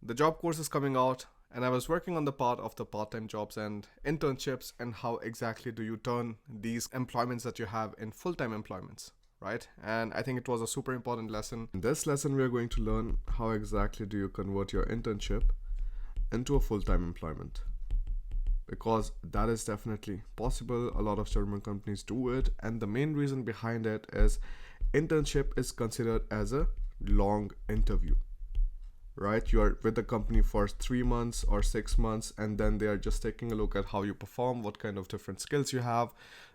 the job course is coming out, and I was working on the part of the part-time jobs and internships, and how exactly do you turn these employments that you have in full-time employments, right? And I think it was a super important lesson. In this lesson, we are going to learn how exactly do you convert your internship into a full-time employment, because that is definitely possible. A lot of German companies do it, and the main reason behind it is internship is considered as a long interview, right? You are with the company for 3 months or 6 months, and then they are just taking a look at how you perform, what kind of different skills you have,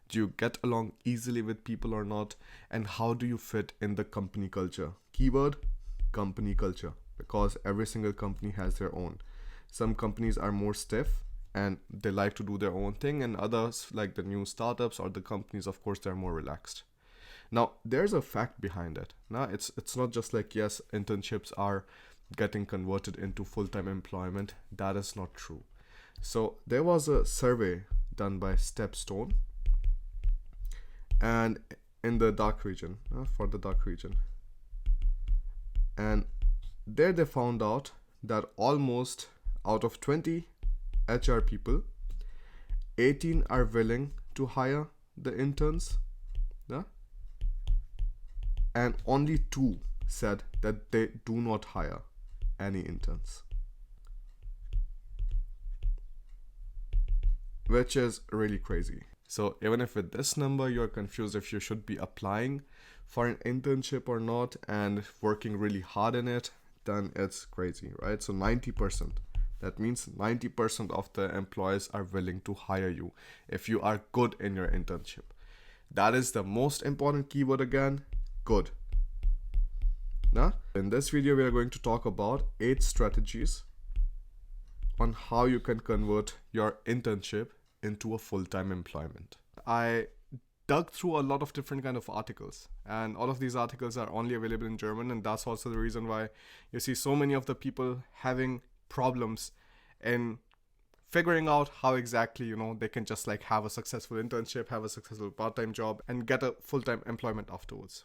do you get along easily with people or not, and how do you fit in the company culture. Keyword, company culture, because every single company has their own. Some companies are more stiff and they like to do their own thing, and others, like the new startups or the companies, of course, they're more relaxed. Now, there's a fact behind it. Now, it's not just like, yes, internships are getting converted into full-time employment. That is not true. So there was a survey done by Stepstone, and in the dark region, for the dark region, and there they found out that almost out of 20 HR people, 18 are willing to hire the interns, yeah? And only 2 said that they do not hire any interns, which is really crazy. So even if with this number you're confused if you should be applying for an internship or not and working really hard in it, then it's crazy, right? So 90%. That means 90% of the employers are willing to hire you if you are good in your internship. That is the most important keyword again, good. Now, in this video, we are going to talk about 8 strategies on how you can convert your internship into a full-time employment. I dug through a lot of different kind of articles, and all of these articles are only available in German, and that's also the reason why you see so many of the people having problems in figuring out how exactly they can just like have a successful internship, have a successful part-time job, and get a full-time employment afterwards.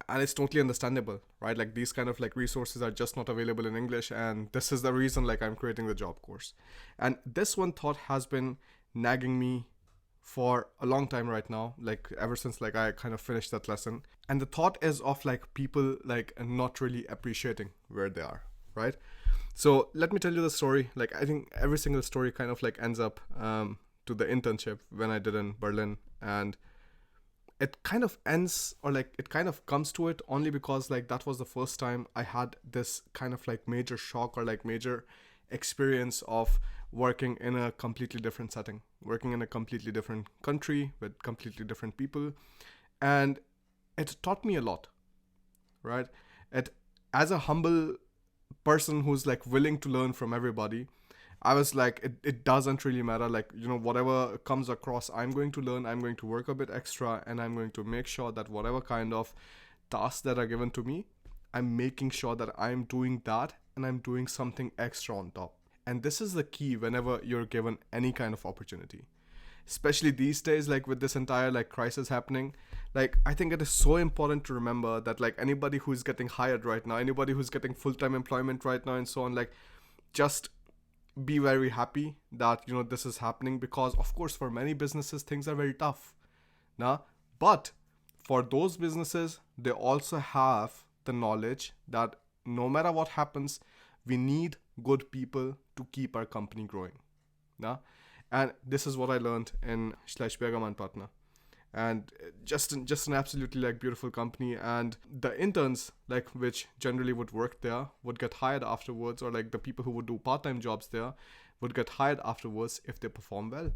And it's totally understandable, right? Like these kind of like resources are just not available in English, and this is the reason like I'm creating the job course. And this one thought has been nagging me for a long time right now, like ever since like I kind of finished that lesson. And the thought is of like people like not really appreciating where they are, right? So let me tell you the story. Like I think every single story kind of like ends up to the internship when I did in Berlin, and it kind of ends, or like it kind of comes to it only because like that was the first time I had this kind of like major shock or like major experience of working in a completely different setting, working in a completely different country with completely different people. And it taught me a lot, right? It, as a humble person who's like willing to learn from everybody, I was like, it doesn't really matter. Like, whatever comes across, I'm going to learn, I'm going to work a bit extra, and I'm going to make sure that whatever kind of tasks that are given to me, I'm making sure that I'm doing that and I'm doing something extra on top. And this is the key whenever you're given any kind of opportunity. Especially these days, like with this entire like crisis happening, like I think it is so important to remember that like anybody who's getting hired right now, anybody who's getting full-time employment right now and so on, like just be very happy that this is happening, because of course for many businesses things are very tough now, but for those businesses, they also have the knowledge that no matter what happens, we need good people to keep our company growing now. And this is what I learned in Schleichberger Partner, and just an absolutely like beautiful company. And the interns like which generally would work there would get hired afterwards, or like the people who would do part-time jobs there would get hired afterwards if they perform well.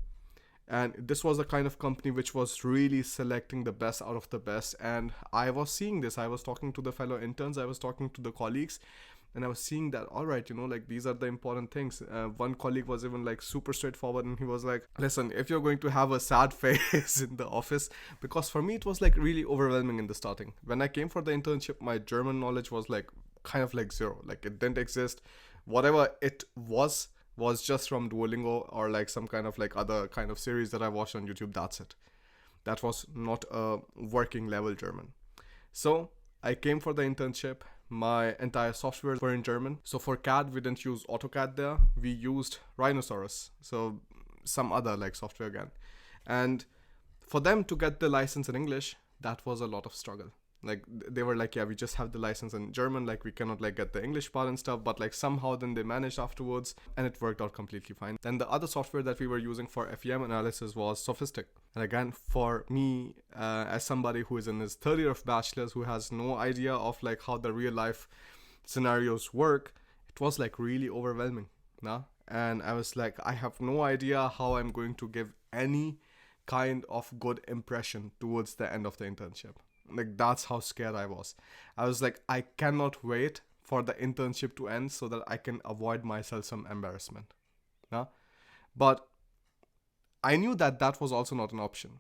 And this was a kind of company which was really selecting the best out of the best, and I was seeing this. I was talking to the fellow interns, I was talking to the colleagues, and I was seeing that, all right, like these are the important things. One colleague was even like super straightforward, and he was like, listen, if you're going to have a sad face in the office, because for me it was like really overwhelming in the starting. When I came for the internship, my German knowledge was like kind of like zero, like it didn't exist. Whatever it was just from Duolingo or like some kind of like other kind of series that I watched on YouTube. That's it. That was not a working level German. So I came for the internship. my entire software were in German. So for CAD, we didn't use AutoCAD there. We used Rhinoceros. So some other like software again. And for them to get the license in English, that was a lot of struggle. Like they were like, yeah, we just have the license in German, like we cannot like get the English part and stuff, but like somehow then they managed afterwards and it worked out completely fine. Then the other software that we were using for FEM analysis was Sophistic. And again, for me, as somebody who is in his third year of bachelor's, who has no idea of like how the real life scenarios work, it was like really overwhelming. Nah? And I was like, I have no idea how I'm going to give any kind of good impression towards the end of the internship. Like that's how scared I was. I was like, I cannot wait for the internship to end so that I can avoid myself some embarrassment. Yeah? But I knew that that was also not an option.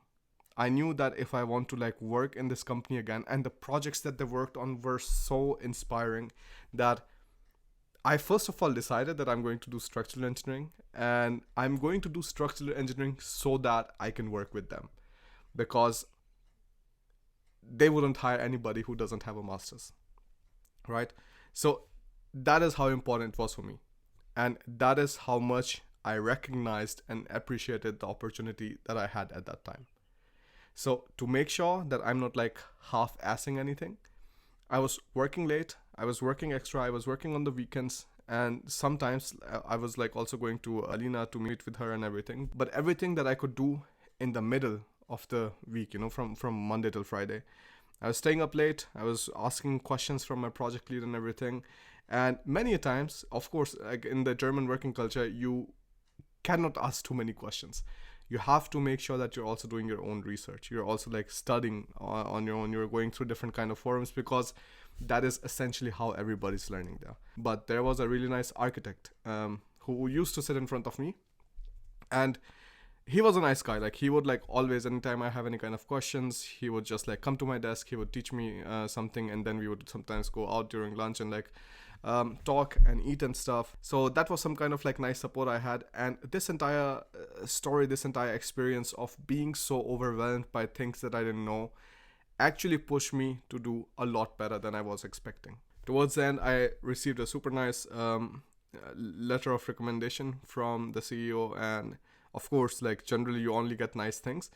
I knew that if I want to like work in this company again, and the projects that they worked on were so inspiring, that I first of all decided that I'm going to do structural engineering, and I'm going to do structural engineering so that I can work with them, because they wouldn't hire anybody who doesn't have a master's, right? So that is how important it was for me. And that is how much I recognized and appreciated the opportunity that I had at that time. So to make sure that I'm not like half-assing anything, I was working late, I was working extra, I was working on the weekends, and sometimes I was like also going to Alina to meet with her and everything. But everything that I could do in the middle of the week, from Monday till Friday, I was staying up late, I was asking questions from my project lead and everything. And many a times, of course, like in the German working culture, you cannot ask too many questions. You have to make sure that you're also doing your own research. You're also like studying on your own. You're going through different kind of forums, because that is essentially how everybody's learning there. But there was a really nice architect who used to sit in front of me, and he was a nice guy. Like he would like always, anytime I have any kind of questions, he would just like come to my desk, he would teach me something, and then we would sometimes go out during lunch and like talk and eat and stuff. So that was some kind of like nice support I had. And this entire story, this entire experience of being so overwhelmed by things that I didn't know, actually pushed me to do a lot better than I was expecting. Towards the end, I received a super nice letter of recommendation from the CEO, and of course, like generally you only get nice things,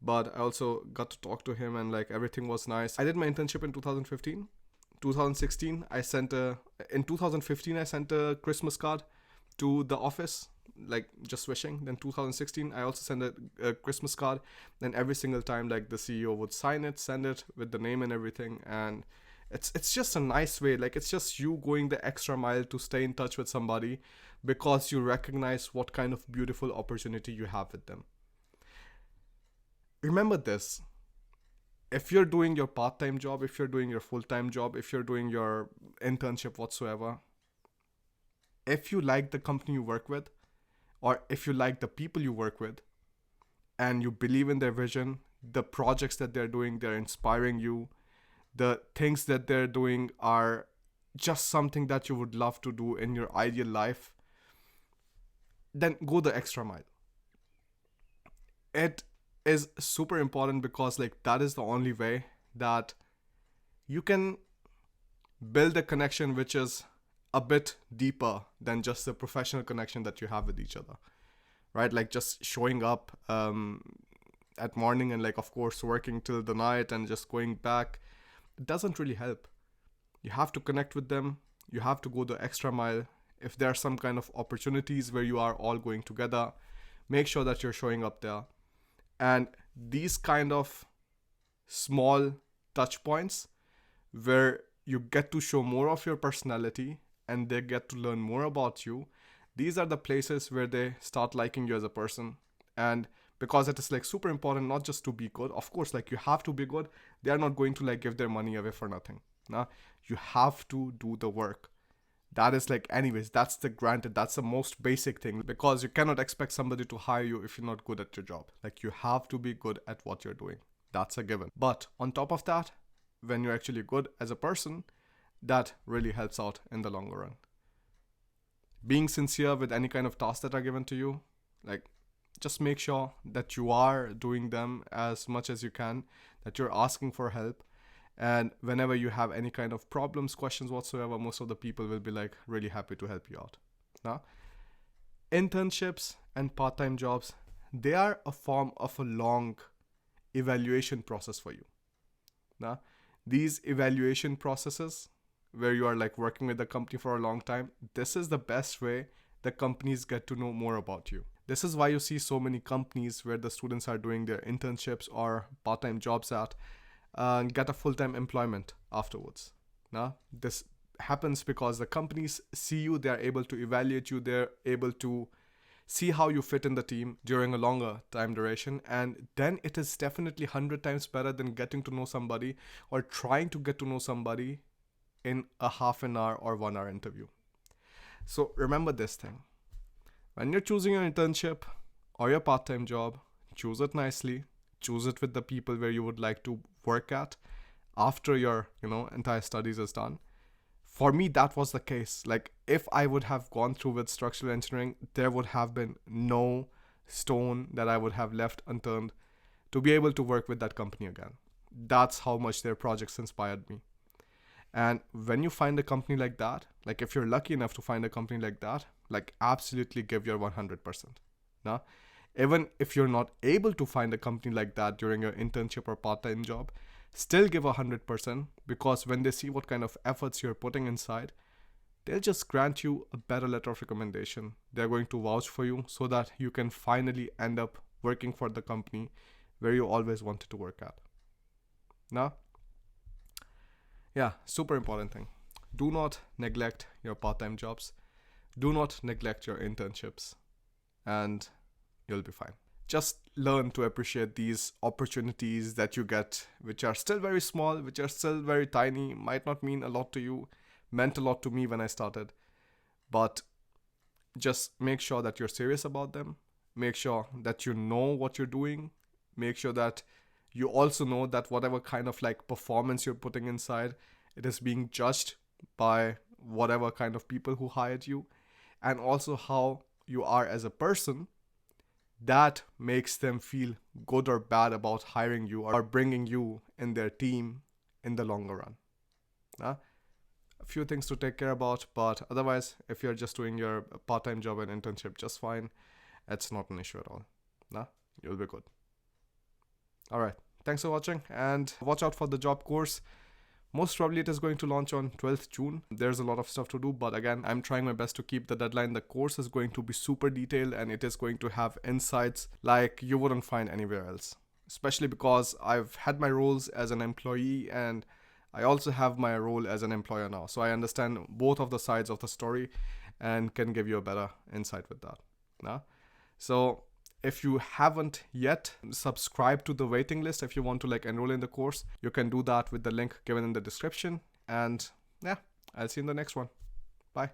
but I also got to talk to him, and like everything was nice. I did my internship in 2015. 2016, in 2015, I sent a Christmas card to the office, like just wishing. Then 2016, I also sent a Christmas card. Then every single time, like the CEO would sign it, send it with the name and everything. And it's just a nice way. Like it's just you going the extra mile to stay in touch with somebody, because you recognize what kind of beautiful opportunity you have with them. Remember this. If you're doing your part-time job, if you're doing your full-time job, if you're doing your internship whatsoever, if you like the company you work with, or if you like the people you work with, and you believe in their vision, the projects that they're doing, they're inspiring you, the things that they're doing are just something that you would love to do in your ideal life, then go the extra mile. It is super important, because like that is the only way that you can build a connection which is a bit deeper than just the professional connection that you have with each other, right? Like just showing up at morning and like of course working till the night and just going back, it doesn't really help. You have to connect with them, you have to go the extra mile. If there are some kind of opportunities where you are all going together, make sure that you're showing up there. And these kind of small touch points where you get to show more of your personality and they get to learn more about you, these are the places where they start liking you as a person. And because it is like super important not just to be good, of course, like you have to be good. They are not going to like give their money away for nothing. Now you have to do the work. That is like, anyways, that's the most basic thing, because you cannot expect somebody to hire you if you're not good at your job. Like you have to be good at what you're doing. That's a given. But on top of that, when you're actually good as a person, that really helps out in the longer run. Being sincere with any kind of tasks that are given to you, like just make sure that you are doing them as much as you can, that you're asking for help, And whenever you have any kind of problems, questions whatsoever, most of the people will be like really happy to help you out. Now, internships and part-time jobs, they are a form of a long evaluation process for you. Now, these evaluation processes where you are like working with the company for a long time, this is the best way the companies get to know more about you. This is why you see so many companies where the students are doing their internships or part-time jobs at get a full-time employment afterwards. Now, this happens because the companies see you, they're able to evaluate you, they're able to see how you fit in the team during a longer time duration, and then it is definitely 100 times better than getting to know somebody or trying to get to know somebody in a half an hour or 1 hour interview. So remember this thing. When you're choosing your internship or your part-time job, choose it nicely. Choose it with the people where you would like to work at after your, entire studies is done. For me, that was the case. Like, if I would have gone through with structural engineering, there would have been no stone that I would have left unturned to be able to work with that company again. That's how much their projects inspired me. And when you find a company like that, like if you're lucky enough to find a company like that, like absolutely give your 100%. Now, even if you're not able to find a company like that during your internship or part-time job, still give 100%, because when they see what kind of efforts you're putting inside, they'll just grant you a better letter of recommendation. They're going to vouch for you so that you can finally end up working for the company where you always wanted to work at. Now, yeah, super important thing. Do not neglect your part-time jobs. Do not neglect your internships, and you'll be fine. Just learn to appreciate these opportunities that you get, which are still very small, which are still very tiny, might not mean a lot to you, meant a lot to me when I started. But just make sure that you're serious about them. Make sure that you know what you're doing. Make sure that you also know that whatever kind of like performance you're putting inside, it is being judged by whatever kind of people who hired you, and also how you are as a person. That makes them feel good or bad about hiring you or bringing you in their team in the longer run. A few things to take care about, but otherwise, if you're just doing your part-time job and internship just fine, it's not an issue at all. You'll be good. All right. Thanks for watching, and watch out for the job course. Most probably it is going to launch on 12th June. There's a lot of stuff to do, but again, I'm trying my best to keep the deadline. The course is going to be super detailed, and it is going to have insights like you wouldn't find anywhere else. Especially because I've had my roles as an employee, and I also have my role as an employer now. So I understand both of the sides of the story and can give you a better insight with that. So if you haven't yet subscribed to the waiting list, if you want to like enroll in the course, you can do that with the link given in the description. And yeah, I'll see you in the next one. Bye.